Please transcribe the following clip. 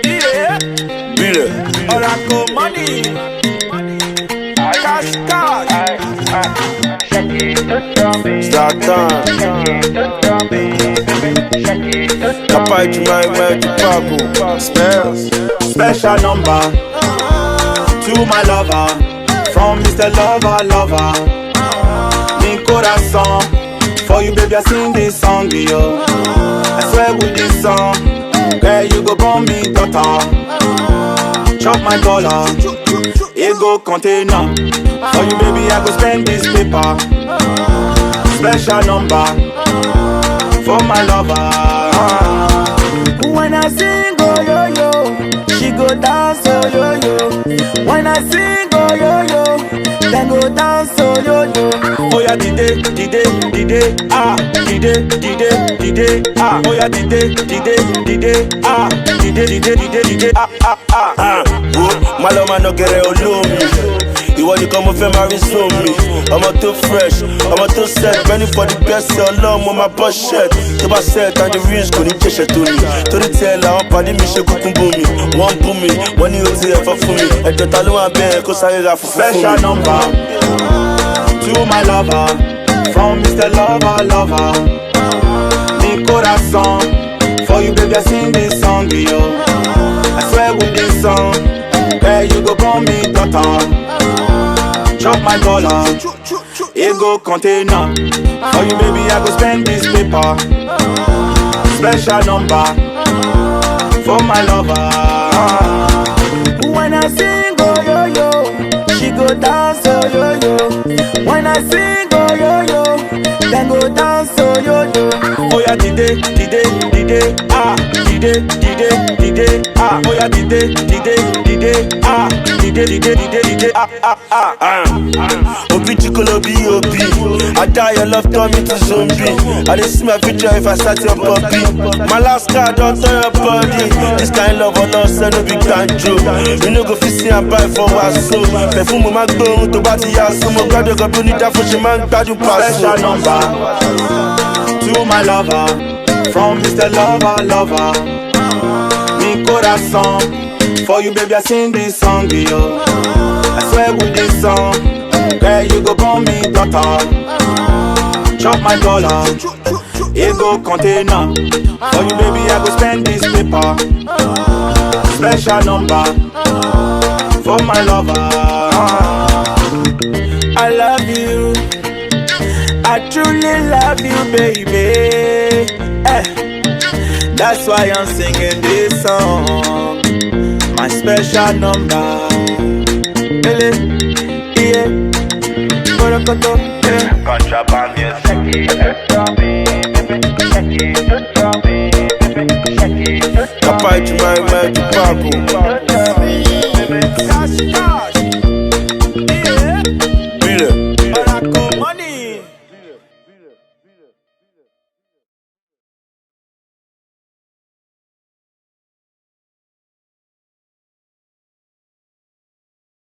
Yeah, Really? Oracle money, cash cash. Start time. Capaz de mais de pago. Spells. Special number to my lover, from Mr. Lover Lover. Mi corazón, for you baby I sing this song, yo. I swear with this song, girl you go born me daughter. Chop my dollar, it go container. For you baby I go spend this paper. Special number for my lover. When I sing oh yo yo, she go dance oh yo yo. When I sing oh yo yo, then go dance oh yo yo. Oh yeah dide ah dide ah. Oh yeah dide ah dide ah. My love man no get it all me. You want to come up and marry so me. I'm a too fresh, I'm a too set. Ready for the best, so long with my butt shirt. To my set and the rings couldn't chase it to me. To the tail, I'm party me, she could boom me. One boom me, one you see for me. And the Talua bear, cause I got for special number to my lover, from Mr. Lover Lover. Mi corazón, for you baby I sing this song, yo. I swear with this song, girl you go born me daughter. Chop my dollar, it go container. For you baby I go spend this paper. Special number for my lover. When I sing oh yo yo, she go dance oh yo yo. When I sing oh yo yo, then go dance oh yo yo. Oh yeah dide ah dide ah. Oh yeah dide ah dide ah. Obi Chikolo B.O.B. I die your love turn me to zombie. I didn't see my future if I start your puppy. My last card don't turn your body. This kind of love on us no big banjo. You no go fit see and buy for us so. Perfume my go to party house. So my God go need that for she man bad you pass. Special number to my lover, from Mr. Lover Lover. Mi corazón, for you baby I sing this song, yo. I swear with this song, girl you go born me daughter. Chop my dollar, it go container. For you baby I go spend this paper. Special number for my lover. I love you, I truly love you baby. That's why I'm singing this song. My special number. Yeah. Contraband Capaz de mais de pago.